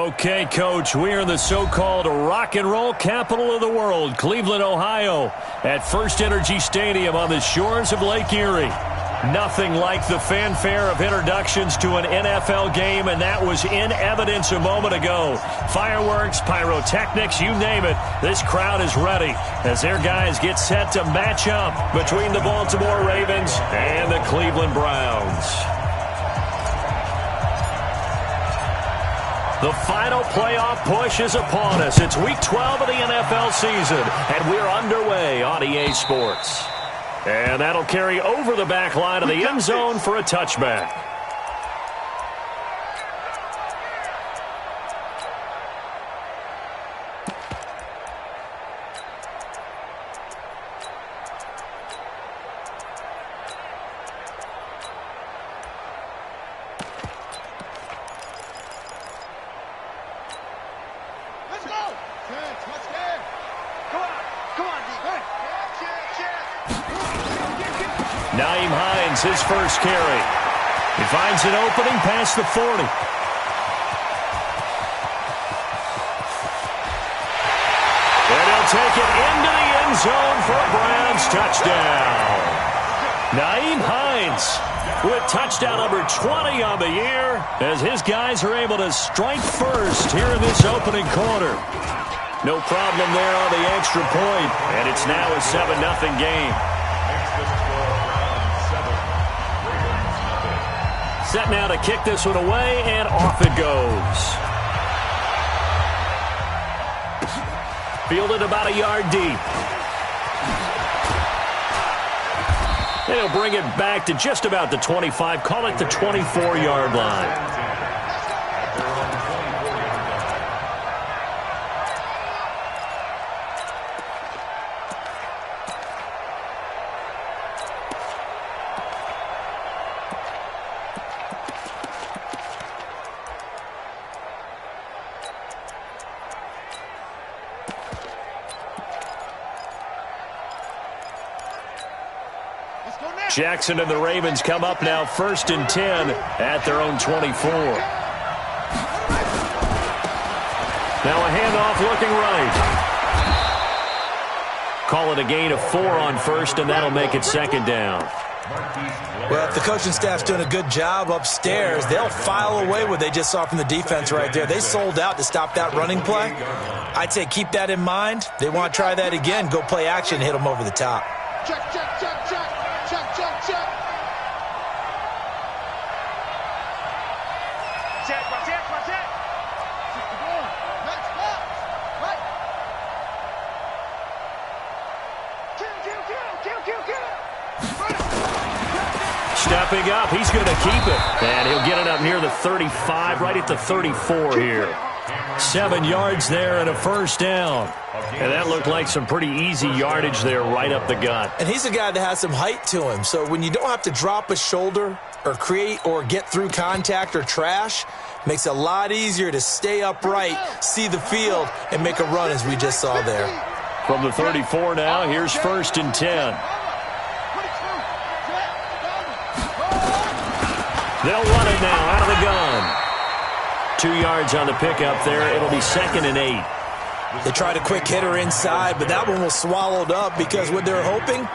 Okay, Coach, we are in the so-called rock and roll capital of the world, Cleveland, Ohio, at First Energy Stadium on the shores of Lake Erie. Nothing like the fanfare of introductions to an NFL game, and that was in evidence a moment ago. Fireworks, pyrotechnics, you name it, this crowd is ready as their guys get set to match up between the Baltimore Ravens and the Cleveland Browns. The final playoff push is upon us. It's Week 12 of the NFL season, and we're underway on EA Sports. And that'll carry over the back line of the end zone for a touchback. His first carry. He finds an opening past the 40. And he'll take it into the end zone for a Browns touchdown. Nyheim Hines with touchdown number 20 on the year as his guys are able to strike first here in this opening quarter. No problem there on the extra point, and it's now a 7-0 game. Set now to kick this one away, and off it goes. Fielded about a yard deep. And he'll bring it back to just about the 25, call it the 24-yard line. Jackson and the Ravens come up now 1st and 10 at their own 24. Now a handoff looking right. Call it a gain of 4 on first, and that'll make it 2nd down. Well, if the coaching staff's doing a good job upstairs, they'll file away what they just saw from the defense right there. They sold out to stop that running play. I'd say keep that in mind. They want to try that again. Go play action, hit them over the top. Check, check, check, check. Check, check, check. Check, check, check. Next step. Right. Kill. Stepping up, he's going to keep it. And he'll get it up near the 35, right at the 34 here. 7 yards there and a first down. And that looked like some pretty easy yardage there right up the gut. And he's a guy that has some height to him. So when you don't have to drop a shoulder or create or get through contact or trash, makes it a lot easier to stay upright, see the field, and make a run as we just saw there. From the 34 now, here's 1st and 10. They'll run it now out of the gun. 2 yards on the pickup there. It'll be 2nd and 8. They tried a quick hitter inside, but that one was swallowed up because what they're hoping,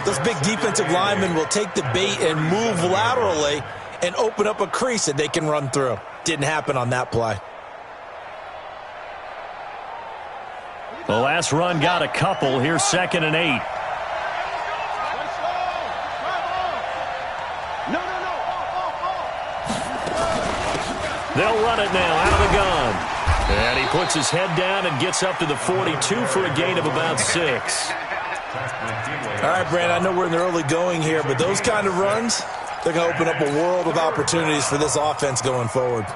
those big defensive linemen will take the bait and move laterally and open up a crease that they can run through. Didn't happen on that play. The last run got a couple. Here's 2nd and 8. They'll run it now out of the gun. And he puts his head down and gets up to the 42 for a gain of about 6. All right, Brand, I know we're in the early going here, but those kind of runs, they're going to open up a world of opportunities for this offense going forward.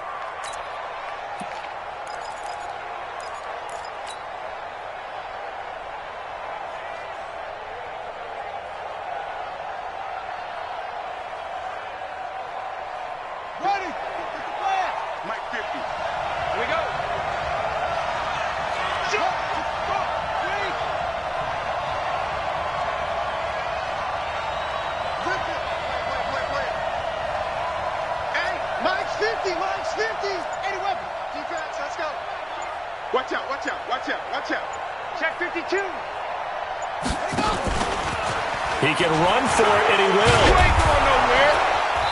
Mike's 50. out, watch out, watch out, watch out. Check 52. He can run for it, and he will. You ain't going nowhere.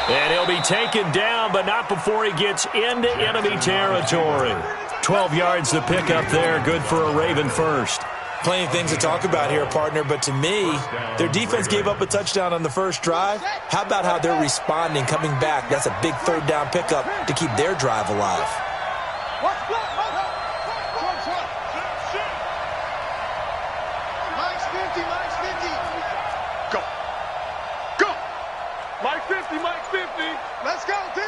And he'll be taken down, but not before he gets into enemy territory. 12 yards to pick up there. Good for a Raven first. Plenty of things to talk about here, partner, but to me, their defense gave up a touchdown on the first drive. How about how they're responding, coming back? That's a big third down pickup to keep their drive alive. Mike's 50, Mike's 50. Go. Go. Mike 50, Mike 50. Let's go, D.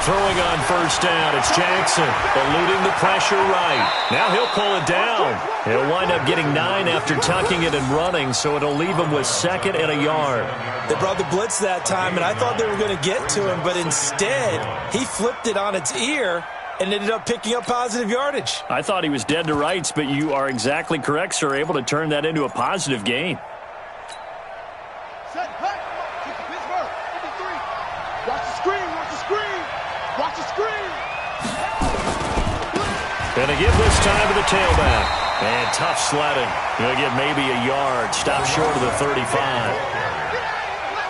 Throwing on first down, it's Jackson, eluding the pressure right. Now he'll pull it down. He'll wind up getting 9 after tucking it and running, so it'll leave him with 2nd and a yard. They brought the blitz that time, and I thought they were going to get to him, but instead, he flipped it on its ear and ended up picking up positive yardage. I thought he was dead to rights, but you are exactly correct, sir, able to turn that into a positive gain. Set, hut. Pittsburgh, 53. Watch the screen, watch the screen. Watch the screen. Gonna give this time to the tailback. And tough sledding. Gonna get maybe a yard. Stop short of the 35.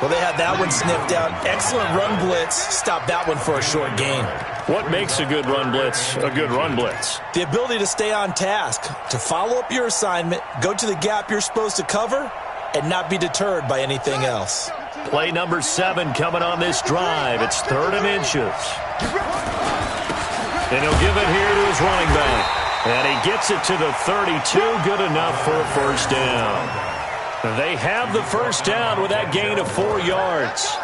Well, they had that one sniffed out. Excellent run blitz. Stop that one for a short gain. What makes a good run blitz a good run blitz? The ability to stay on task, to follow up your assignment, go to the gap you're supposed to cover, and not be deterred by anything else. Play number 7 coming on this drive. It's 3rd and inches. And he'll give it here to his running back. And he gets it to the 32. Good enough for a first down. They have the first down with that gain of 4 yards.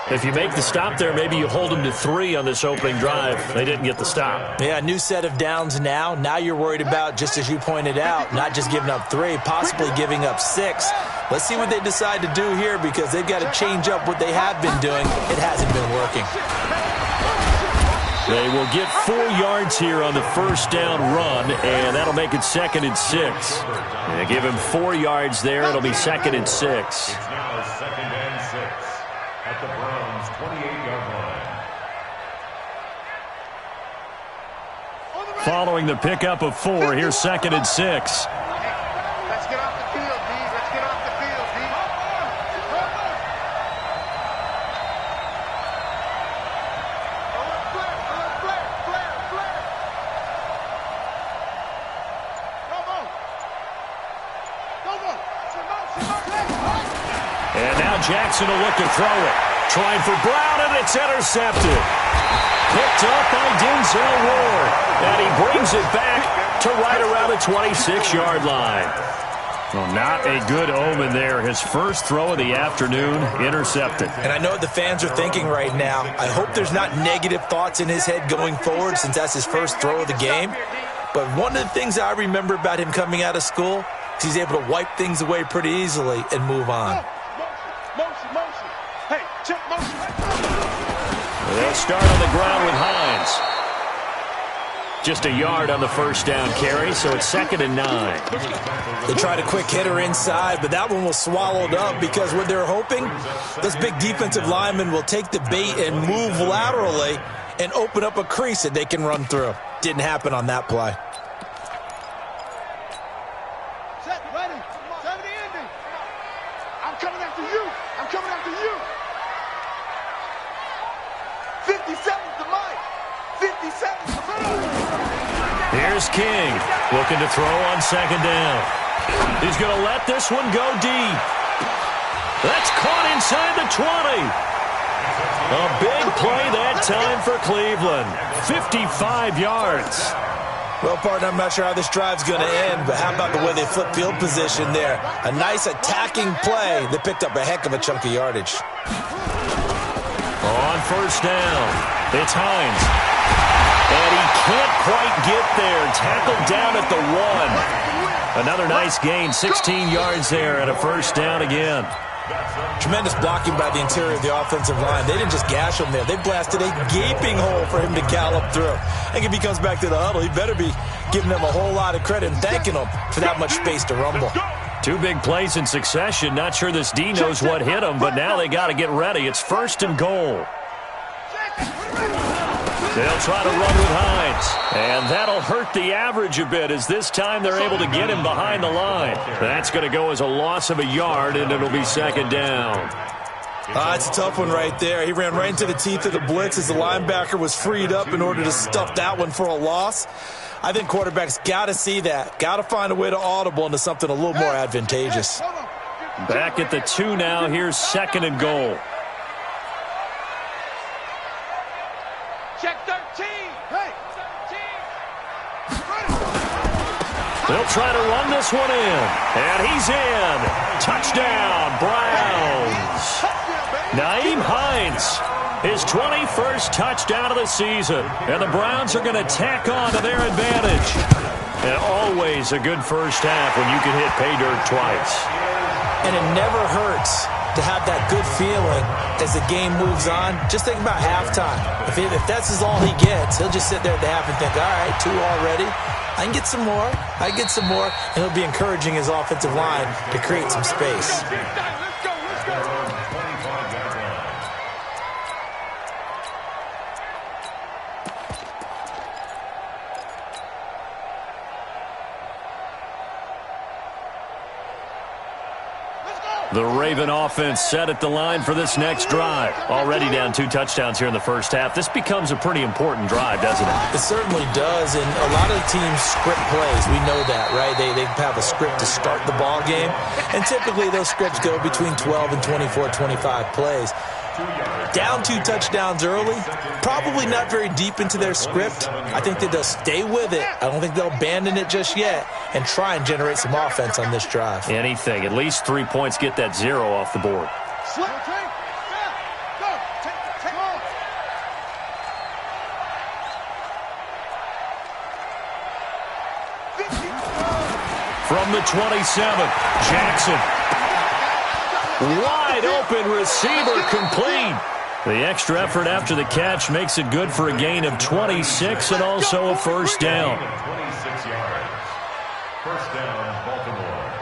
If you make the stop there, maybe you hold them to 3 on this opening drive. They didn't get the stop. Yeah, new set of downs now. Now you're worried about, just as you pointed out, not just giving up 3, possibly giving up 6. Let's see what they decide to do here, because they've got to change up what they have been doing. It hasn't been working. They will get 4 yards here on the first down run, and that'll make it 2nd and 6. They give him 4 yards there. It'll be 2nd and 6. It's now 2nd and 6 at the Browns' 28-yard line. Following the pickup of 4, here's 2nd and 6. Let's get off the field, D. Let's get off the field, D. And now Jackson will look to throw it. Trying for Brown, and it's intercepted. Picked up by Denzel Ward. And he brings it back to right around the 26-yard line. Well, not a good omen there. His first throw of the afternoon, intercepted. And I know what the fans are thinking right now. I hope there's not negative thoughts in his head going forward, since that's his first throw of the game. But one of the things I remember about him coming out of school is he's able to wipe things away pretty easily and move on. Motion, motion. Hey, check motion. They'll start on the ground with Hines. Just a yard on the first down carry, so it's 2nd and 9. They tried a quick hitter inside, but that one was swallowed up, because what they're hoping, this big defensive lineman will take the bait and move laterally and open up a crease that they can run through. Didn't happen on that play. Set, ready. 70 ending. I'm coming after you. I'm coming after you. 57 to Mike. 57 to Mike. Here's King, looking to throw on 2nd down. He's going to let this one go deep. That's caught inside the 20. A big play that time for Cleveland. 55 yards. Well, partner, I'm not sure how this drive's going to end, but how about the way they flip field position there? A nice attacking play that picked up a heck of a chunk of yardage. On first down, it's Hines. And he can't quite get there. Tackled down at the 1. Another nice gain, 16 yards there, and a first down again. Tremendous blocking by the interior of the offensive line. They didn't just gash him there. They blasted a gaping hole for him to gallop through. I think if he comes back to the huddle, he better be giving them a whole lot of credit and thanking them for that much space to rumble. 2 big plays in succession. Not sure this D knows what hit him, but now they got to get ready. It's 1st and goal. They'll try to run with Hines. And that'll hurt the average a bit as this time they're able to get him behind the line. That's going to go as a loss of a yard, and it'll be second down. It's a tough one right there. He ran right into the teeth of the blitz as the linebacker was freed up in order to stuff that one for a loss. I think quarterbacks got to see that. Got to find a way to audible into something a little more advantageous. Back at the 2 now. Here's second and goal. Check 13. Hey, 13. They'll try to run this one in. And he's in. Touchdown, Browns. Nyheim Hines, his 21st touchdown of the season. And the Browns are going to tack on to their advantage. And always a good first half when you can hit pay dirt twice. And it never hurts to have that good feeling as the game moves on. Just think about halftime. If that's all he gets, he'll just sit there at the half and think, all right, 2 already. I can get some more. I get some more. And he'll be encouraging his offensive line to create some space. The Raven offense set at the line for this next drive. Already down 2 touchdowns here in the first half. This becomes a pretty important drive, doesn't it? It certainly does, and a lot of the teams script plays. We know that, right? They have a script to start the ball game, and typically those scripts go between 12 and 24, 25 plays. Down 2 touchdowns early, probably not very deep into their script. I think that they'll stay with it. I don't think they'll abandon it just yet and try and generate some offense on this drive. Anything. At least 3 points, get that 0 off the board. From the 27, Jackson. Wide open receiver complete. The extra effort after the catch makes it good for a gain of 26 and also a first down. 26 yards. First down, Baltimore.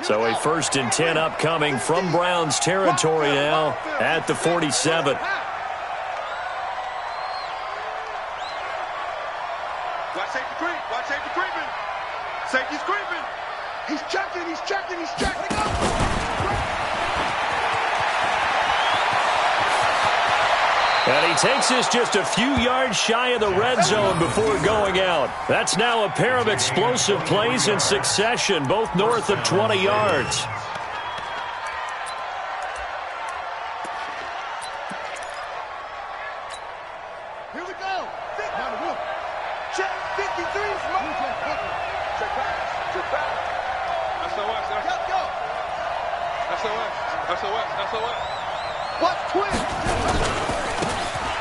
So a 1st and 10 upcoming from Browns territory now at the 47. Watch safety creep. Watch safety creeping. Safety's creeping. He's checking. He's checking. He's checking. And he takes us just a few yards shy of the red zone before going out. That's now a pair of explosive plays in succession, both north of 20 yards. Here we go. Check 53. Check back. Check back. SOS. Let's go. SOS. SOS. SOS. Watch twin.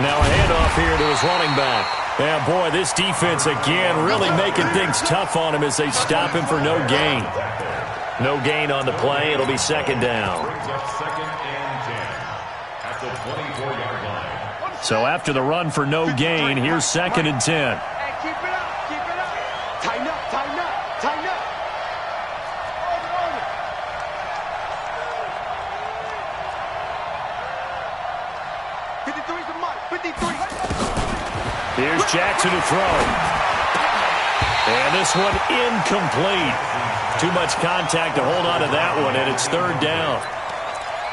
Now a handoff here to his running back. Yeah, boy, this defense again really making things tough on him as they stop him for no gain. No gain on the play. It'll be second down. Brings up 2nd and 10 at the 24-yard line. So after the run for no gain, here's 2nd and 10. Hey, keep it up. Keep it up. Tighten up. Tighten up. Tighten up. Here's Jackson to throw. And this one incomplete. Too much contact to hold on to that one, and it's 3rd down.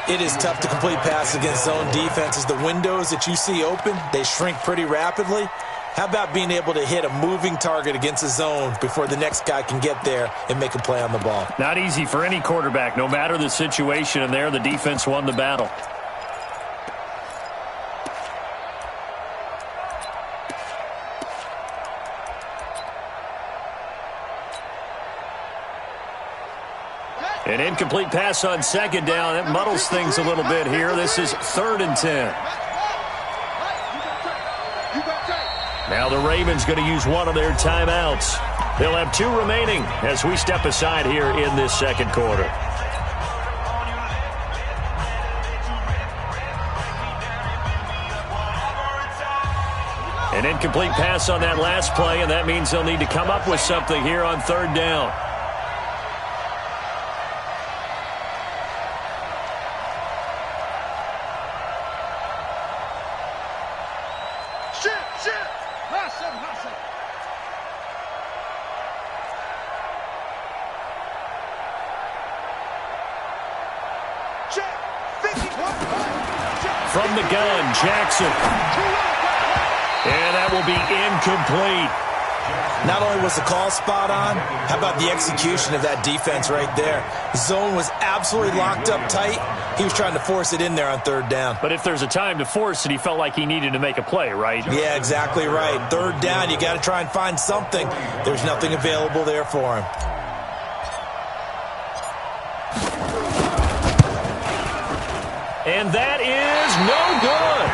It is tough to complete passes against zone defenses. The windows that you see open, they shrink pretty rapidly. How about being able to hit a moving target against a zone before the next guy can get there and make a play on the ball? Not easy for any quarterback, no matter the situation, and there the defense won the battle. An incomplete pass on 2nd down. That muddles things a little bit here. This is 3rd and 10. Now the Ravens going to use one of their timeouts. They'll have 2 remaining as we step aside here in this 2nd quarter. An incomplete pass on that last play, and that means they'll need to come up with something here on 3rd down. From the gun, Jackson. And that will be incomplete. Not only was the call spot on, how about the execution of that defense right there? Zone was absolutely locked up tight. He was trying to force it in there on third down. But if there's a time to force it, he felt like he needed to make a play, right? Yeah, exactly right. Third down, you got to try and find something. There's nothing available there for him. And that is no good.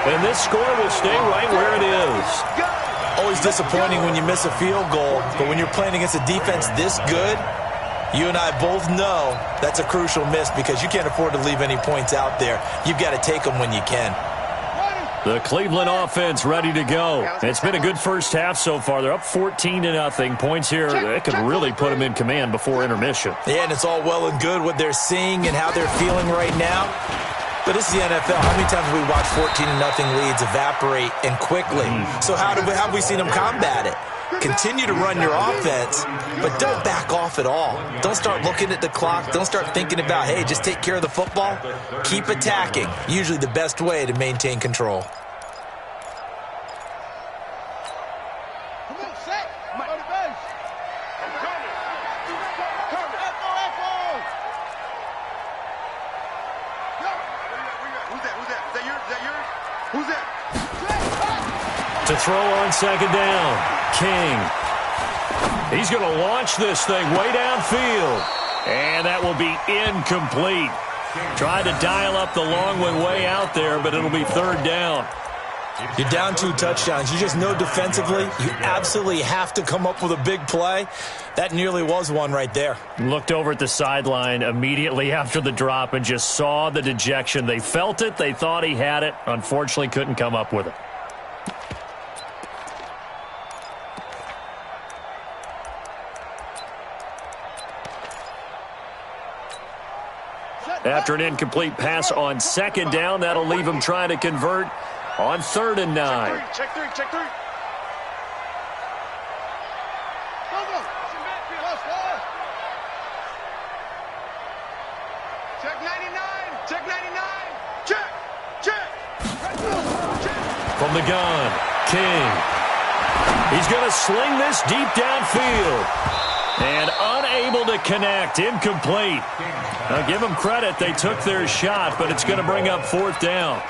And this score will stay right where it is. Always disappointing when you miss a field goal, but when you're playing against a defense this good, you and I both know that's a crucial miss because you can't afford to leave any points out there. You've got to take them when you can. The Cleveland offense ready to go. It's been a good first half so far. They're up 14-0. Points here that could really put them in command before intermission. Yeah, and it's all well and good what they're seeing and how they're feeling right now. But this is the NFL. How many times have we watched 14-0 leads evaporate and quickly? So how have we seen them combat it? Continue to run your offense, but don't back off at all. Don't start looking at the clock. Don't start thinking about, hey, just take care of the football. Keep attacking. Usually the best way to maintain control. To throw on second down, King. He's going to launch this thing way downfield. And that will be incomplete. Tried to dial up the long one way out there, but it'll be third down. You're down 2 touchdowns. You just know defensively you absolutely have to come up with a big play. That nearly was one right there. Looked over at the sideline immediately after the drop and just saw the dejection. They felt it. They thought he had it. Unfortunately, couldn't come up with it. After an incomplete pass on second down, that'll leave him trying to convert on 3rd and 9. Check three. Check 99. Check 99. Check. From the gun, King. He's going to sling this deep downfield. And unable to connect, incomplete. Now give them credit, they took their shot, but it's going to bring up 4th down.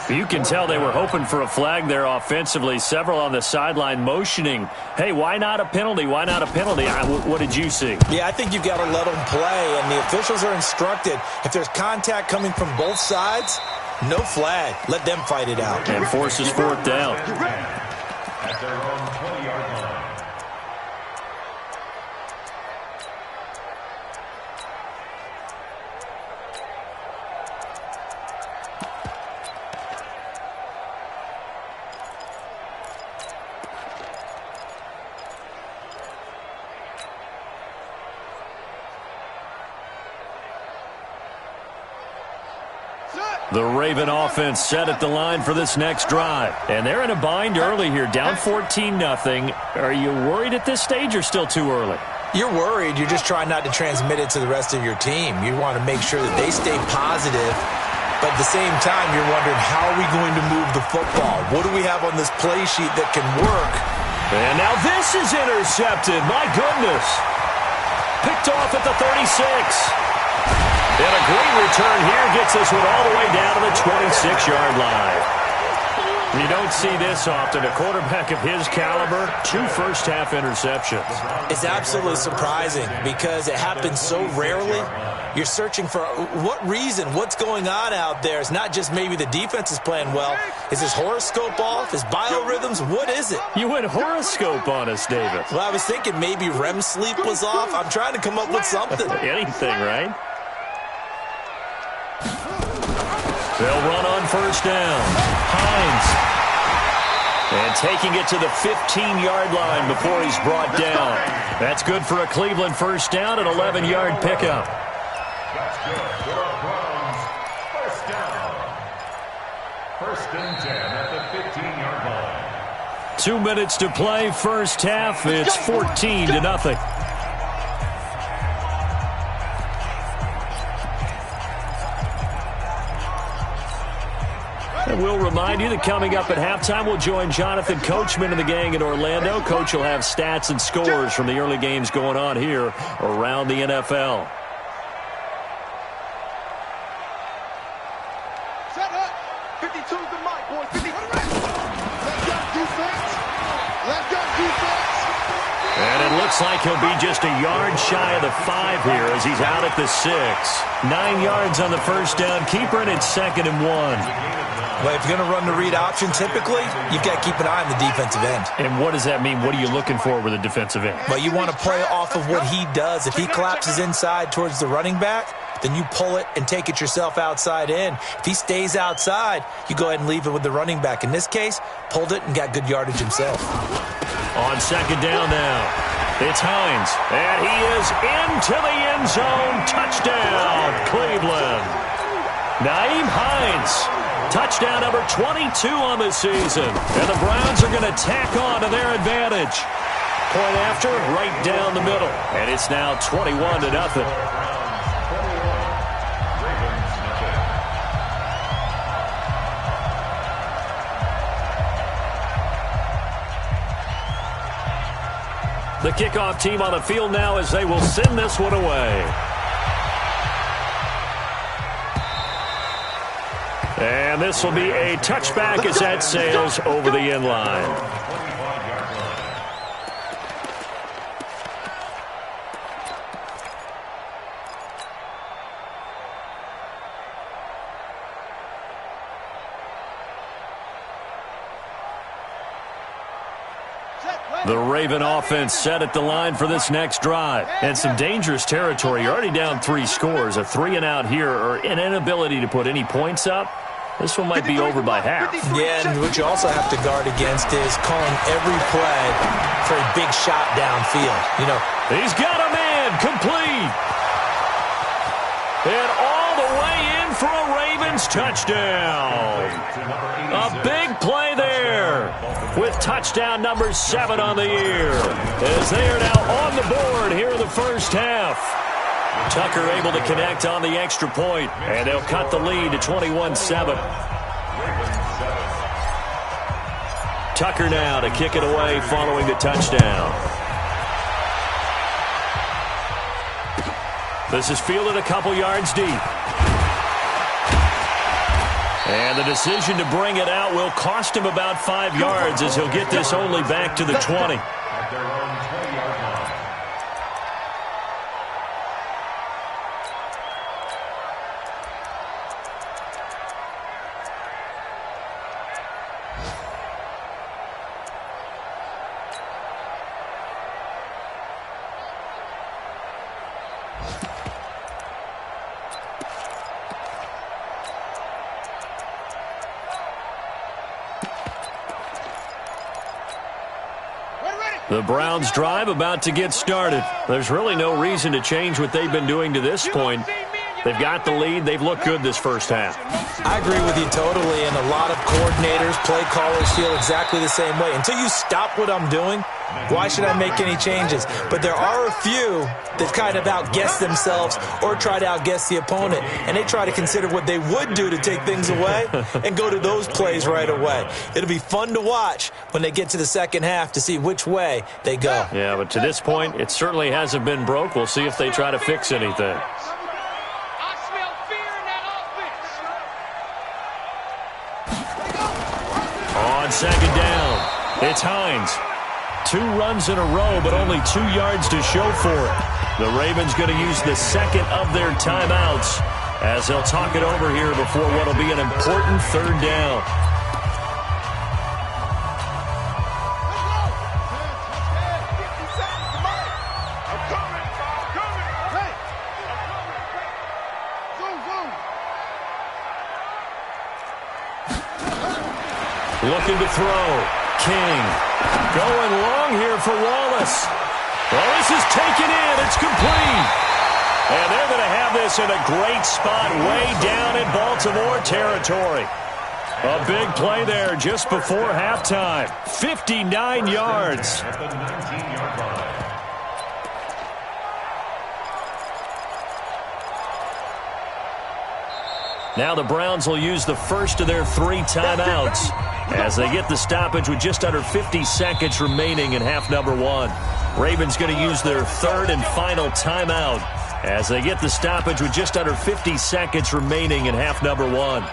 You can tell they were hoping for a flag there offensively. Several on the sideline motioning, hey, why not a penalty? Why not a penalty? What did you see? Yeah, I think you've got to let them play, and the officials are instructed. If there's contact coming from both sides, no flag. Let them fight it out. And forces 4th down. At their own 20-yard line. The Raven offense set at the line for this next drive. And they're in a bind early here, down 14-0. Are you worried at this stage or still too early? You're worried. You're just trying not to transmit it to the rest of your team. You want to make sure that they stay positive. But at the same time, you're wondering, how are we going to move the football? What do we have on this play sheet that can work? And now this is intercepted. My goodness. Picked off at the 36. And a great return here gets this one all the way down to the 26-yard line. You don't see this often. A quarterback of his caliber, 2 first-half interceptions. It's absolutely surprising because it happens so rarely. You're searching for what reason, what's going on out there. It's not just maybe the defense is playing well. Is his horoscope off? His biorhythms? What is it? You went horoscope on us, David. Well, I was thinking maybe REM sleep was off. I'm trying to come up with something. Anything, right? They'll run on first down. Hines. And taking it to the 15-yard line before he's brought down. That's good for a Cleveland first down, an 11-yard pickup. That's good for a Browns first down. 1st and 10 at the 15-yard line. 2 minutes to play, first half. It's 14-0. And we'll remind you that coming up at halftime, we'll join Jonathan Coachman and the gang in Orlando. Coach will have stats and scores from the early games going on here around the NFL. Set up. 52's the mic, boys. 50. Let's go defense. Let's go defense. And it looks like he'll be just a yard shy of the 5 here as he's out at the 6. 9 yards on the first down. Keeper, and it's 2nd and 1. Well, if you're going to run the read option, typically, you've got to keep an eye on the defensive end. And what does that mean? What are you looking for with a defensive end? Well, you want to play off of what he does. If he collapses inside towards the running back, then you pull it and take it yourself outside in. If he stays outside, you go ahead and leave it with the running back. In this case, pulled it and got good yardage himself. On 2nd down now, it's Hines. And he is into the end zone. Touchdown, Cleveland. Nyheim Hines. Touchdown number 22 on the season. And the Browns are going to tack on to their advantage. Point after, right down the middle. And it's now 21-0. The kickoff team on the field now as they will send this one away. And this will be a touchback as that sails over the end line. The Raven offense set at the line for this next drive. And some dangerous territory. You're already down 3 scores. A 3-and-out here or an inability to put any points up. This one might be over by half. Yeah, and what you also have to guard against is calling every play for a big shot downfield. You know, he's got a man complete. And all the way in for a Ravens touchdown. A big play there with touchdown number 7 on the year. As they are now on the board here in the first half. Tucker able to connect on the extra point, and they'll cut the lead to 21-7. Tucker now to kick it away following the touchdown. This is fielded a couple yards deep. And the decision to bring it out will cost him about 5 yards as he'll get this only back to the 20. The Browns' drive about to get started. There's really no reason to change what they've been doing to this point. They've got the lead. They've looked good this first half. I agree with you totally, and a lot of coordinators, play callers feel exactly the same way. Until you stop what I'm doing, why should I make any changes? But there are a few that kind of outguess themselves or try to outguess the opponent, and they try to consider what they would do to take things away and go to those plays right away. It'll be fun to watch when they get to the second half to see which way they go. Yeah, but to this point, it certainly hasn't been broke. We'll see if they try to fix anything. On 2nd down, it's Hines. 2 runs in a row, but only 2 yards to show for it. The Ravens going to use the second of their timeouts as they'll talk it over here before what will be an important 3rd down. Looking to throw. King going long here for Wallace. Well, this is taken in. It's complete. And they're going to have this in a great spot way down in Baltimore territory. A big play there just before halftime. 59 yards. At the 19-yard line. Now the Browns will use the first of their 3 timeouts as they get the stoppage with just under 50 seconds remaining in half number 1. Ravens going to use their 3rd and final timeout as they get the stoppage with just under 50 seconds remaining in half number 1.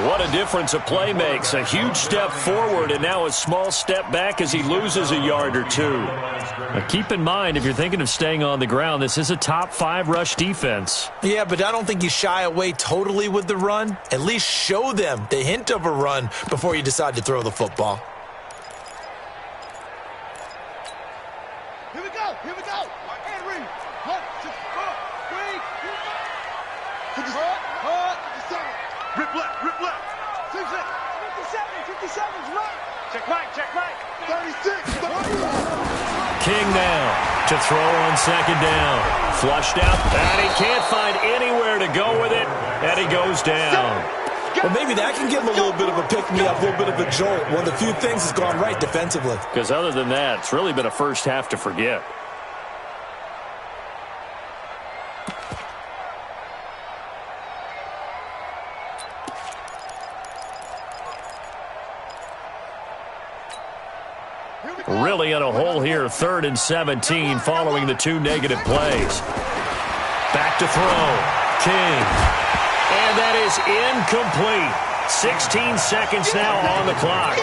What a difference a play makes. A huge step forward and now a small step back as he loses a yard or 2. Now keep in mind, if you're thinking of staying on the ground, this is a top 5 rush defense. Yeah, but I don't think you shy away totally with the run. At least show them the hint of a run before you decide to throw the football. Here we go. Henry. Rip left. 57's right. Check Mike. 36. King now to throw on 2nd down. Flushed out, and he can't find anywhere to go with it, and he goes down. Well, maybe that can give him a little bit of a pick-me-up, a little bit of a jolt. One of the few things that's gone right defensively. Because other than that, it's really been a first half to forget. Really in a hole here, 3rd and 17 following the 2 negative plays. Back to throw. King. And that is incomplete. 16 seconds now on the clock.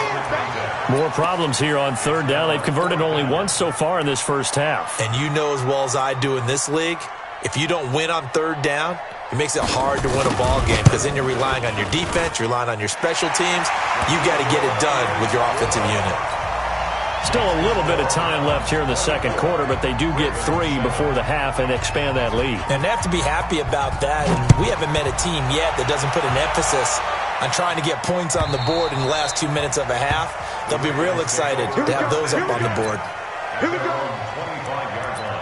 More problems here on 3rd down. They've converted only once so far in this first half. And you know as well as I do in this league, if you don't win on 3rd down, it makes it hard to win a ball game because then you're relying on your defense, you're relying on your special teams. You've got to get it done with your offensive unit. Still a little bit of time left here in the 2nd quarter, but they do get 3 before the half and expand that lead. And they have to be happy about that. And we haven't met a team yet that doesn't put an emphasis on trying to get points on the board in the last 2 minutes of a half. They'll be real excited to have those up on the board. Here we go. 25-yard line.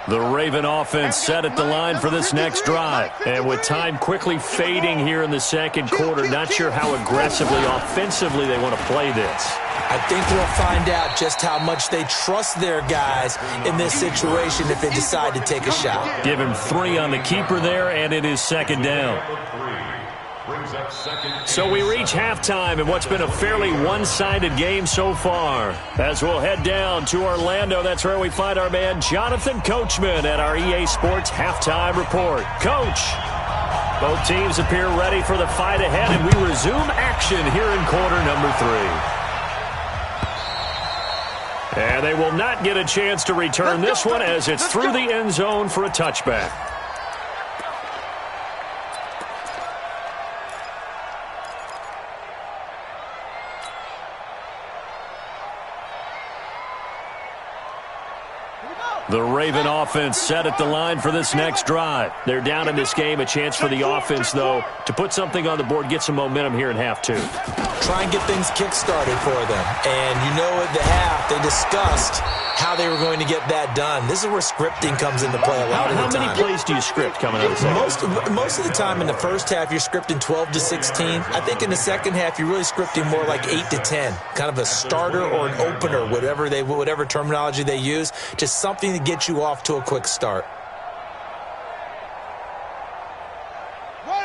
The Raven offense set at the line for this next drive. And with time quickly fading here in the 2nd quarter, not sure how aggressively, offensively they want to play this. I think we'll find out just how much they trust their guys in this situation if they decide to take a shot. Give him 3 on the keeper there, and it is 2nd down. So we reach halftime in what's been a fairly one-sided game so far. As we'll head down to Orlando, that's where we find our man Jonathan Coachman at our EA Sports Halftime Report. Coach, both teams appear ready for the fight ahead, and we resume action here in quarter number 3. And they will not get a chance to return this one as it's through the end zone for a touchback. The Raven offense set at the line for this next drive. They're down in this game. A chance for the offense, though, to put something on the board, get some momentum here in half 2. Try and get things kick-started for them. And you know at the half, they discussed how they were going to get that done. This is where scripting comes into play a lot of the time. How many plays do you script coming out of the second? Most of the time in the first half, you're scripting 12 to 16. I think in the second half, you're really scripting more like 8 to 10. Kind of a starter or an opener, whatever terminology they use. Just something to get you off to a quick start.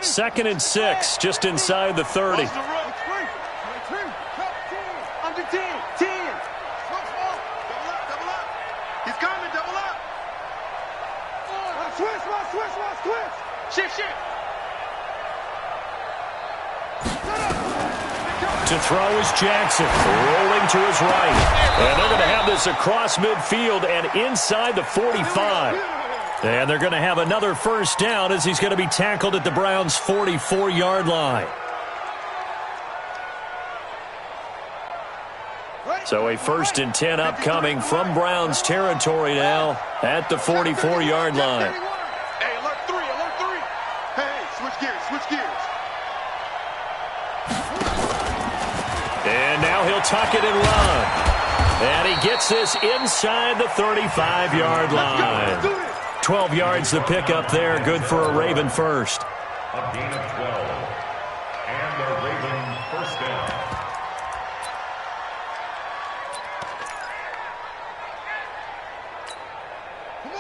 2nd and 6, just inside the 30. Under 10. Double up. He's coming, double up. Switch. Shift. To throw is Jackson, rolling to his right. And they're going to have this across midfield and inside the 45. And they're going to have another first down as he's going to be tackled at the Browns' 44-yard line. So a 1st and 10 upcoming from Browns territory now at the 44-yard line. Hey, alert 3, alert 3. Hey, switch gears, switch gears. And now he'll tuck it and run. And he gets this inside the 35-yard line. 12 yards the pickup there. Good for a Raven first. A gain of 12. And a Raven first down.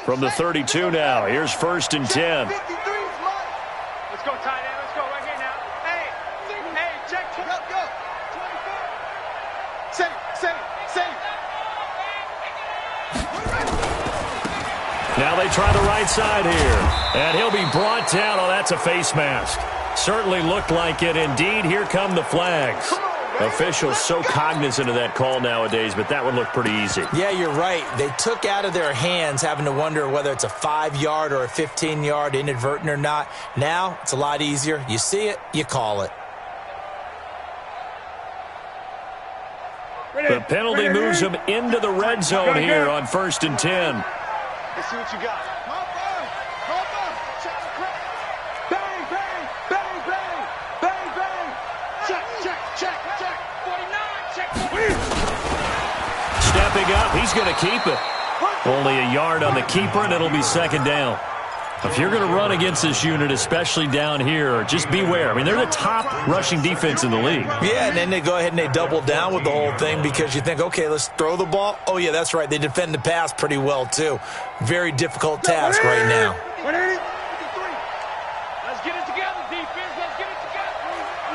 From the 32 now. Here's 1st and 10. Let's go, tight end. Let's go right here now. Hey, check. Go. 24. Save. Now they try the right side here. And he'll be brought down. Oh, that's a face mask. Certainly looked like it. Indeed, here come the flags. Officials so cognizant of that call nowadays, but that would look pretty easy. Yeah, you're right. They took out of their hands having to wonder whether it's a 5-yard or a 15-yard, inadvertent or not. Now, it's a lot easier. You see it, you call it. The penalty moves them into the red zone here on 1st and 10. Let's see what you got. Check the crowd. Bang. Check. 49, check. Stepping up, he's going to keep it. Only a yard on the keeper, and it'll be 2nd down. If you're going to run against this unit, especially down here, just beware. I mean, they're the top rushing defense in the league. Yeah, and then they go ahead and they double down with the whole thing because you think, okay, let's throw the ball. Oh, yeah, that's right. They defend the pass pretty well, too. Very difficult task right now. 180. 53. Let's get it together, defense. Let's get it together.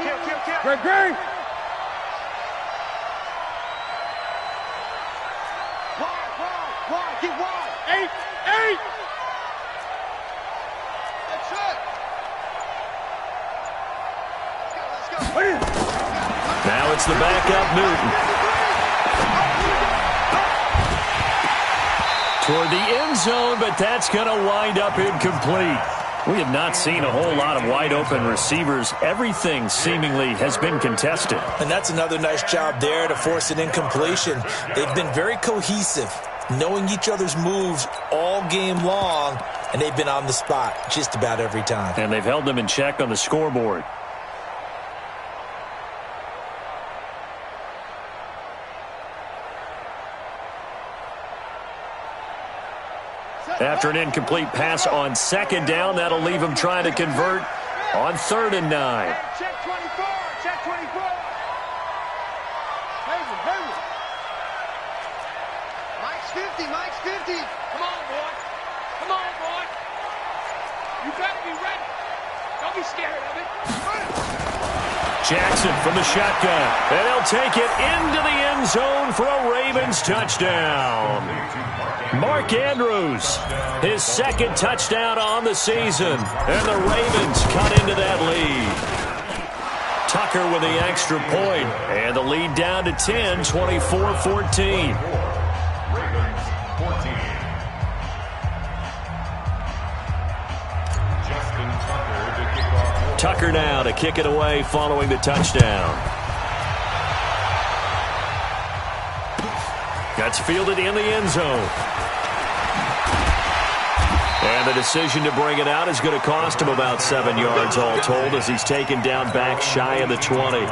Kill. Great. Wide. Get wide. 8. That's it. Let's go. Now it's the backup Newton. Toward the end zone, but that's going to wind up incomplete. We have not seen a whole lot of wide-open receivers. Everything seemingly has been contested. And that's another nice job there to force an incompletion. They've been very cohesive, knowing each other's moves all game long, and they've been on the spot just about every time. And they've held them in check on the scoreboard. After an incomplete pass on 2nd down, that'll leave him trying to convert on 3rd and 9. Check 24. Hayward. Mike's 50. Come on, boy. You better be ready. Don't be scared of it. Jackson from the shotgun. And he'll take it into the end zone for a Ravens touchdown. Mark Andrews, his 2nd touchdown on the season. And the Ravens cut into that lead. Tucker with the extra point. And the lead down to 10, 24-14. Tucker now to kick it away following the touchdown. That's fielded in the end zone. And the decision to bring it out is going to cost him about 7 yards all told as he's taken down back shy of the 20.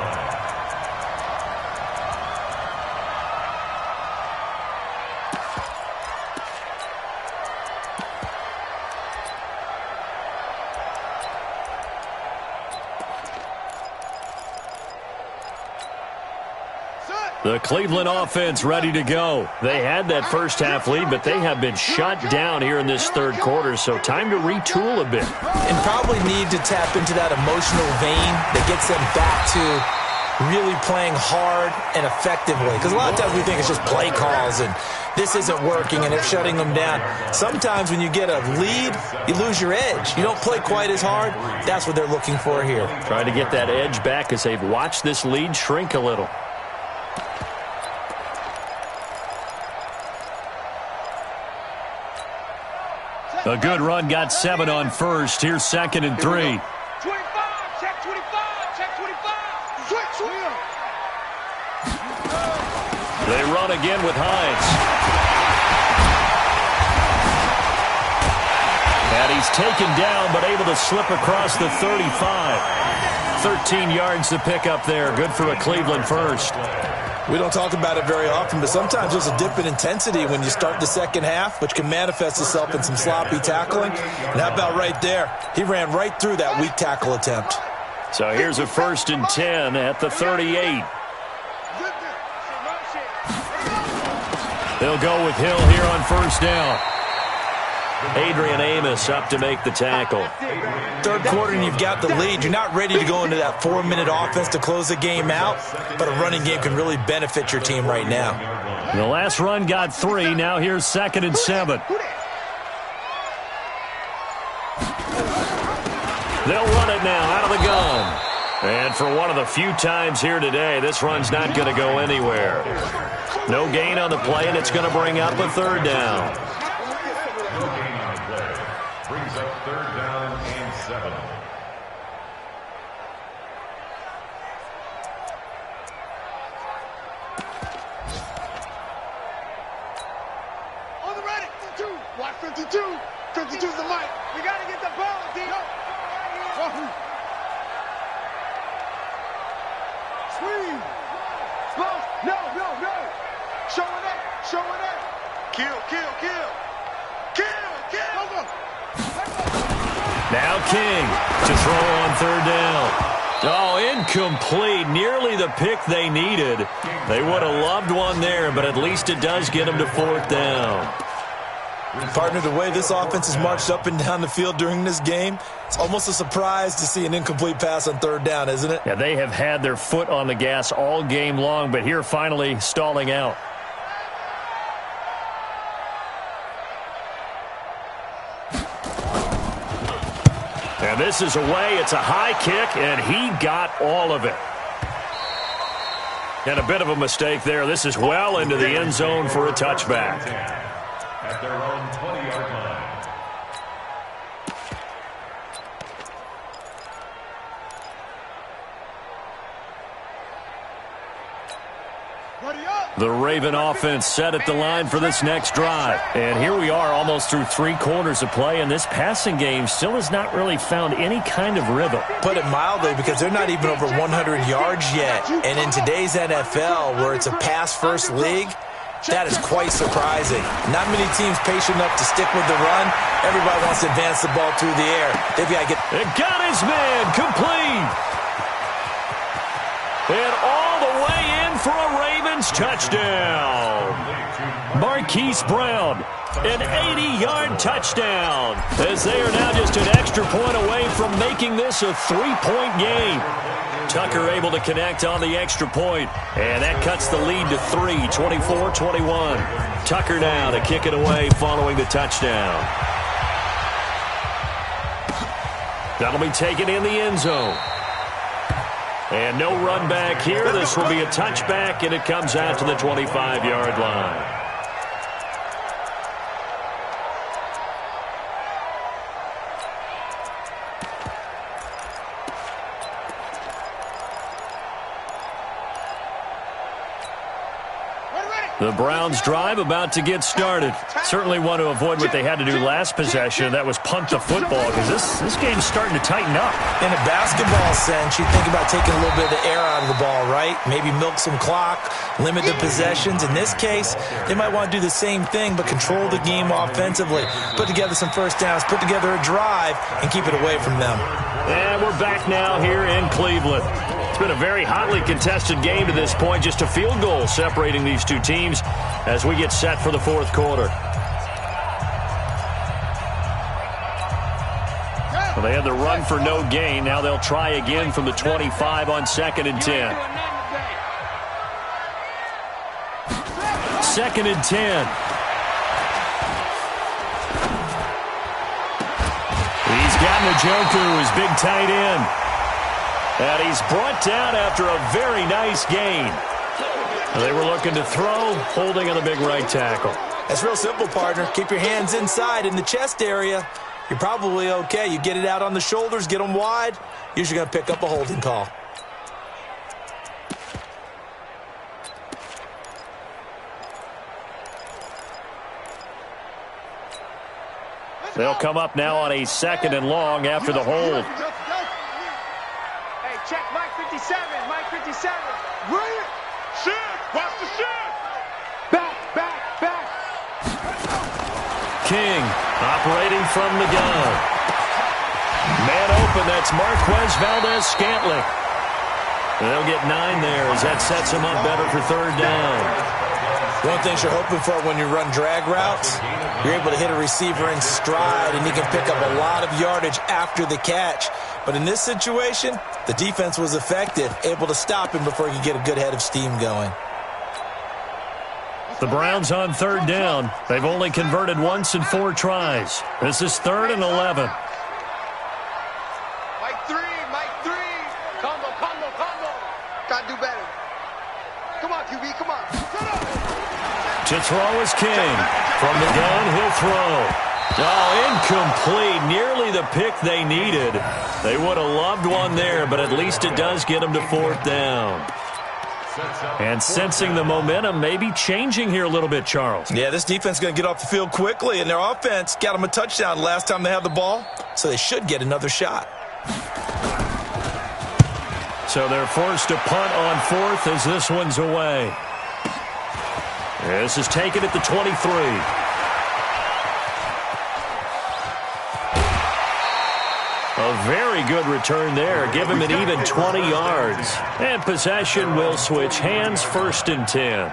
The Cleveland offense ready to go. They had that first half lead, but they have been shut down here in this 3rd quarter, so time to retool a bit. And probably need to tap into that emotional vein that gets them back to really playing hard and effectively. Because a lot of times we think it's just play calls and this isn't working and they're shutting them down. Sometimes when you get a lead, you lose your edge. You don't play quite as hard. That's what they're looking for here. Trying to get that edge back as they've watched this lead shrink a little. A good run got 7 on first. Here's 2nd and 3. 25, check 25, check 25. Switch. They run again with Hines. And he's taken down, but able to slip across the 35. 13 yards to pick up there. Good for a Cleveland first. We don't talk about it very often, but sometimes there's a dip in intensity when you start the second half, which can manifest itself in some sloppy tackling. And how about right there? He ran right through that weak tackle attempt. So here's a 1st and 10 at the 38. They'll go with Hill here on 1st down. Adrian Amos up to make the tackle. Third quarter and you've got the lead. You're not ready to go into that 4-minute offense to close the game out, but a running game can really benefit your team right now. The last run got 3. Now here's 2nd and 7. They'll run it now out of the gun. And for one of the few times here today, this run's not going to go anywhere. No gain on the play, and it's going to bring up a 3rd down. No gain on the play. Brings up 3rd down and 7. On the ready, 52. Watch 52. 52's the mic. We got to get the ball, D. Squeeze. Close. No. Showing up. Kill. Now King to throw on 3rd down. Oh, incomplete. Nearly the pick they needed. They would have loved one there, but at least it does get them to 4th down. Partner, the way this offense has marched up and down the field during this game, it's almost a surprise to see an incomplete pass on 3rd down, isn't it? Yeah, they have had their foot on the gas all game long, but here finally stalling out. And this is away. It's a high kick, and he got all of it. And a bit of a mistake there. This is well into the end zone for a touchback. At their own 20-yard line. The Raven offense set at the line for this next drive. And here we are almost through 3 quarters of play, and this passing game still has not really found any kind of rhythm. Put it mildly, because they're not even over 100 yards yet. And in today's NFL, where it's a pass-first league, that is quite surprising. Not many teams patient enough to stick with the run. Everybody wants to advance the ball through the air. They've got to get... It got his man complete. And all the way in for a Ravens touchdown. Marquise Brown, an 80-yard touchdown, as they are now just an extra point away from making this a 3-point game. Tucker able to connect on the extra point, and that cuts the lead to 3, 24-21. Tucker now to kick it away following the touchdown. That'll be taken in the end zone. And no run back here. This will be a touchback, and it comes out to the 25-yard line. The Browns drive about to get started. Certainly want to avoid what they had to do last possession. That was punt the football, because this game's starting to tighten up. In a basketball sense, you think about taking a little bit of the air out of the ball, right? Maybe milk some clock, limit the possessions. In this case, they might want to do the same thing, but control the game offensively. Put together some first downs, put together a drive, and keep it away from them. And we're back now here in Cleveland. It's been a very hotly contested game to this point. Just a field goal separating these two teams as we get set for the fourth quarter. Well, they had the run for no gain. Now they'll try again from the 25 on 2nd and 10. 2nd and 10. He's got Njoku, his big tight end. And he's brought down after a very nice gain. They were looking to throw, holding on the big right tackle. That's real simple, partner. Keep your hands inside in the chest area. You're probably okay. You get it out on the shoulders, get them wide. Usually going to pick up a holding call. They'll come up now on a 2nd and long after the hold. Hey, check Mike 57. Mike 57. Right. Shift. Watch the shift. Back. King operating from the gun. Man open, that's Marquez Valdez-Scantling. They'll get 9 there as that sets him up better for 3rd down. One thing you're hoping for when you run drag routes, you're able to hit a receiver in stride, and he can pick up a lot of yardage after the catch. But in this situation, the defense was effective, able to stop him before he could get a good head of steam going. The Browns on 3rd down. They've only converted once in 4 tries. This is 3rd and 11. Mike 3. Combo. Gotta do better. Come on, QB, come on. To throw is King. From the gun, he'll throw. Oh, incomplete. Nearly the pick they needed. They would have loved one there, but at least it does get them to 4th down. And sensing the momentum may be changing here a little bit, Charles. Yeah, this defense is going to get off the field quickly, and their offense got them a touchdown last time they had the ball, so they should get another shot. So they're forced to punt on 4th as this one's away. This is taken at the 23. A very good return there. Give him an even 20 yards. And possession will switch hands, 1st and 10.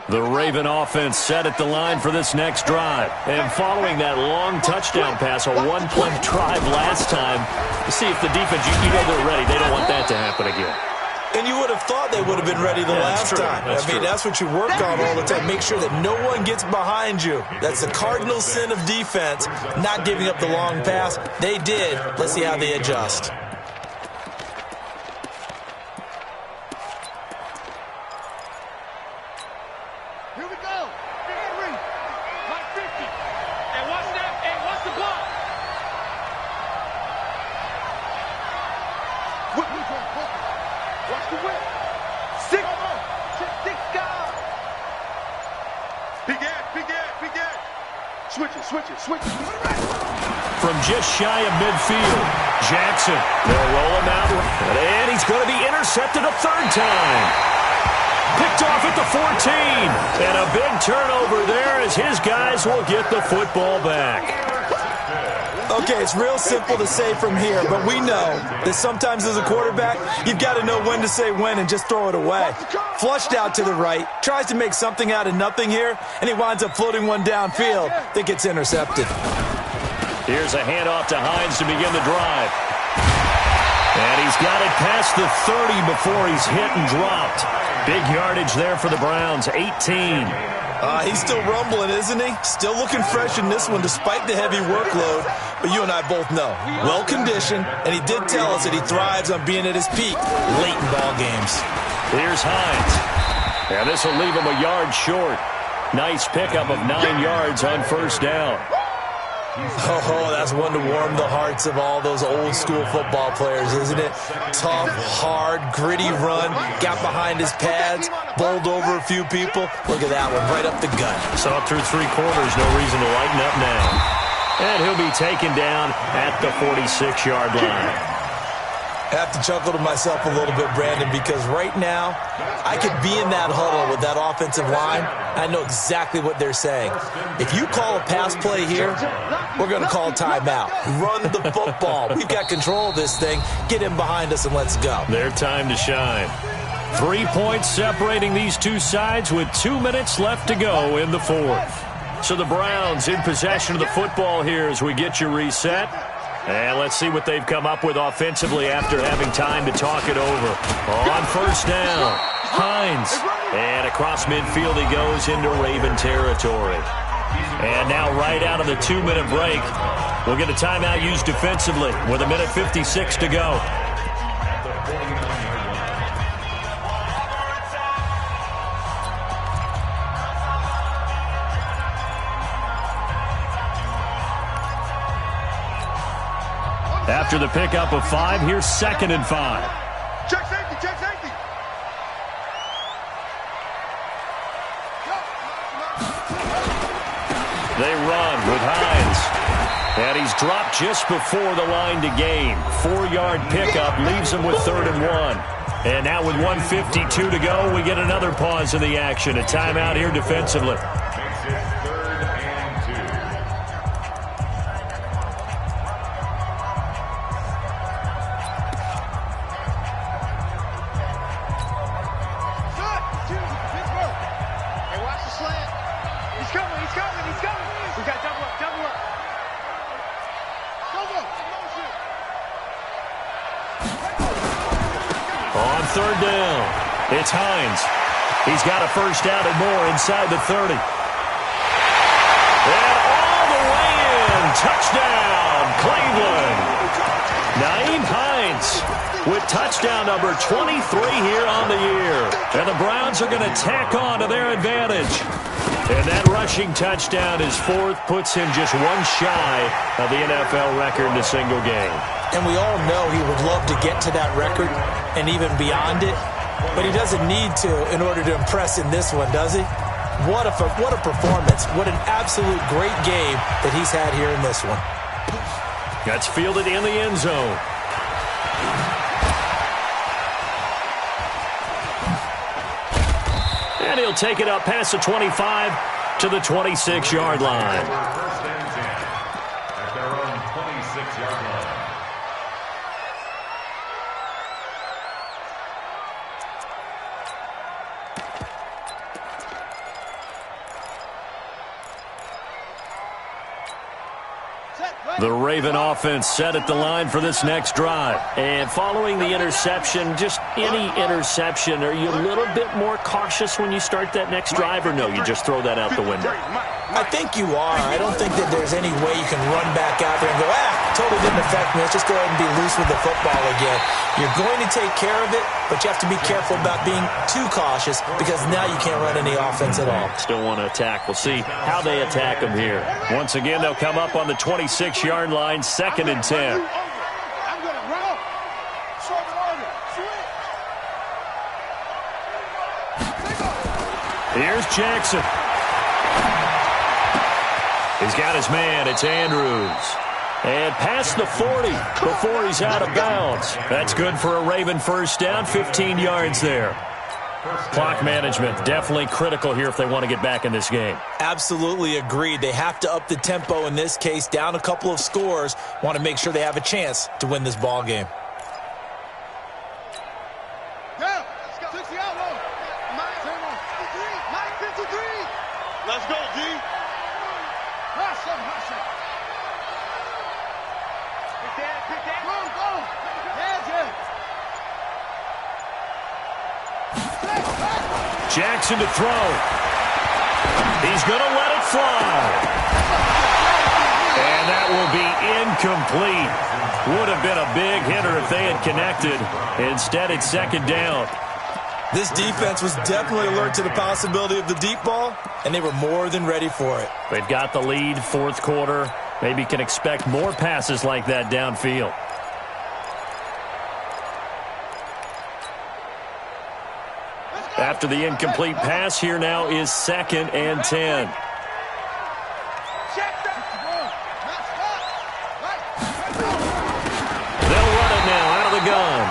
The Raven offense set at the line for this next drive. And following that long touchdown pass, a one-play drive last time, to see if the defense, you know they're ready. They don't want that to happen again. And you would have thought they would have been ready the last time. That's what you work on all the time. Make sure that no one gets behind you. That's the cardinal sin of defense, not giving up the long pass. They did. Let's see how they adjust. Switch. From just shy of midfield, Jackson. They'll roll him out, and he's going to be intercepted a 3rd time. Picked off at the 14, and a big turnover there as his guys will get the football back. Okay, it's real simple to say from here, but we know that sometimes as a quarterback, you've got to know when to say when and just throw it away. Flushed out to the right, tries to make something out of nothing here, and he winds up floating one downfield that gets intercepted. Here's a handoff to Hines to begin the drive. And he's got it past the 30 before he's hit and dropped. Big yardage there for the Browns, 18. He's still rumbling, isn't he? Still looking fresh in this one despite the heavy workload. But you and I both know, well-conditioned, and he did tell us that he thrives on being at his peak late in ball games. Here's Hines. And this will leave him a yard short. Nice pickup of 9 yards on 1st down. Oh, that's one to warm the hearts of all those old-school football players, isn't it? Tough, hard, gritty run, got behind his pads, bowled over a few people. Look at that one, right up the gut. So through 3 quarters, no reason to lighten up now. And he'll be taken down at the 46-yard line. I have to chuckle to myself a little bit, Brandon, because right now I could be in that huddle with that offensive line. I know exactly what they're saying. If you call a pass play here, we're going to call timeout. Run the football. We've got control of this thing. Get in behind us and let's go. Their time to shine. 3 points separating these two sides with 2 minutes left to go in the fourth. So the Browns in possession of the football here as we get you reset. And let's see what they've come up with offensively after having time to talk it over. On first down, Hines. And across midfield he goes into Raven territory. And now right out of the 2-minute break, we'll get a timeout used defensively with 1:56 to go. After the pickup of 5, here's 2nd and 5. Check safety, check safety. They run with Hines. And he's dropped just before the line to gain. 4-yard pickup leaves him with 3rd and 1. And now with 1:52 to go, we get another pause in the action. A timeout here defensively. On 3rd down, it's Hines. He's got a first down and more inside the 30. And all the way in. Touchdown, Cleveland. Nyheim Hines with touchdown number 23 here on the year. And the Browns are going to tack on to their advantage. And that rushing touchdown, his 4th, puts him just one shy of the NFL record in a single game. And we all know he would love to get to that record and even beyond it, but he doesn't need to in order to impress in this one, does he? What a performance. What an absolute great game that he's had here in this one. That's fielded in the end zone. And he'll take it up past the 25 to the 26-yard line. First and 10 at their own 26-yard line. The Raven offense set at the line for this next drive. And following the interception, just any interception, are you a little bit more cautious when you start that next drive, or no, you just throw that out the window? I think you are. I don't think that there's any way you can run back out there and go, totally didn't affect me. Let's just go ahead and be loose with the football again. You're going to take care of it, but you have to be careful about being too cautious because now you can't run any offense at all. Still want to attack. We'll see how they attack them here. Once again, they'll come up on the 26-yard line, 2nd and 10. I'm going to run up. Short order. Here's Jackson. He's got his man. It's Andrews. And past the 40 before he's out of bounds. That's good for a Raven first down, 15 yards there. Clock management definitely critical here if they want to get back in this game. Absolutely agreed. They have to up the tempo in this case, down a couple of scores. Want to make sure they have a chance to win this ball game. Let's go, D. Pick that. Go. Jackson to throw. He's going to let it fly. And that will be incomplete. Would have been a big hitter if they had connected. Instead, it's 2nd down. This defense was definitely alert to the possibility of the deep ball, and they were more than ready for it. They've got the lead, 4th quarter. Maybe can expect more passes like that downfield. After the incomplete pass, here now is 2nd and 10. They'll run it now out of the gun.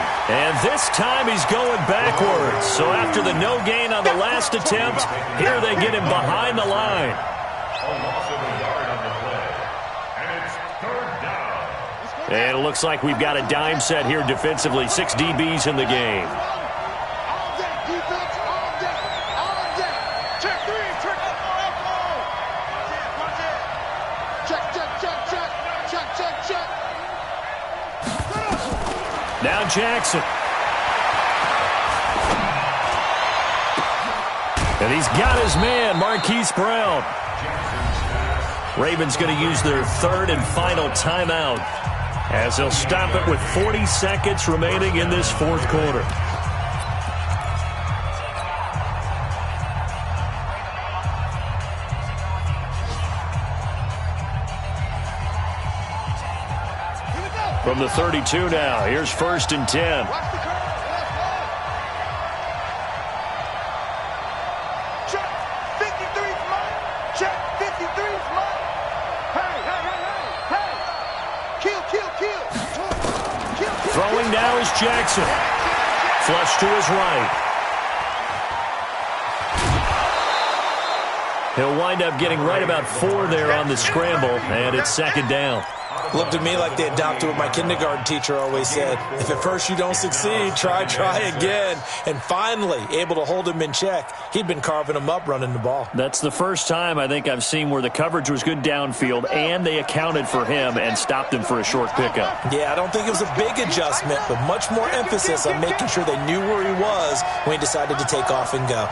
And this time he's going backwards. So after the no gain on the last attempt, here they get him behind the line. A loss of a yard on the play. And it's third down. And it looks like we've got a dime set here defensively. 6 DBs in the game. All day, defense, all day, all day. Check 3, check up, check, check, check, check, check, check, check. Now Jackson. And he's got his man, Marquise Brown. Ravens going to use their third and final timeout as they'll stop it with 40 seconds remaining in this fourth quarter. From the 32 now, here's 1st and 10. Watch the curve. Check 53's mine. Check 53's mine. Hey, hey, hey, hey, hey. Kill, kill, kill. Kill, kill. Throwing now is Jackson. Flush to his right. He'll wind up getting right about 4 there on the scramble, and it's 2nd down. Looked to me like they adopted what my kindergarten teacher always said. If at first you don't succeed, try again. And finally, able to hold him in check. He'd been carving him up running the ball. That's the first time I think I've seen where the coverage was good downfield and they accounted for him and stopped him for a short pickup. Yeah, I don't think it was a big adjustment, but much more emphasis on making sure they knew where he was when he decided to take off and go.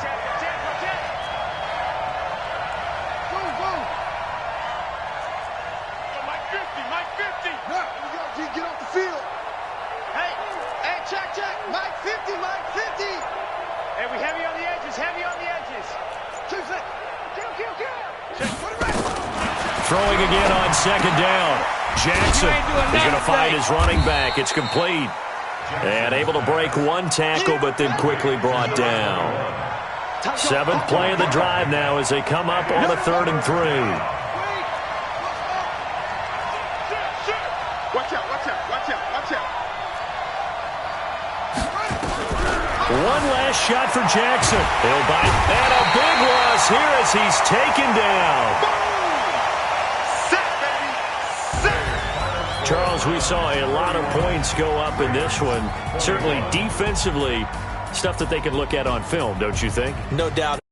Throwing again on 2nd down. Jackson is going to find his running back. It's complete. And able to break 1 tackle, but then quickly brought down. 7th play of the drive now as they come up on a 3rd and 3. Watch out, watch out, watch out, watch out. One last shot for Jackson. He'll bite. And a big loss here as he's taken down. Charles, we saw a lot of points go up in this one. Certainly defensively, stuff that they can look at on film, don't you think? No doubt.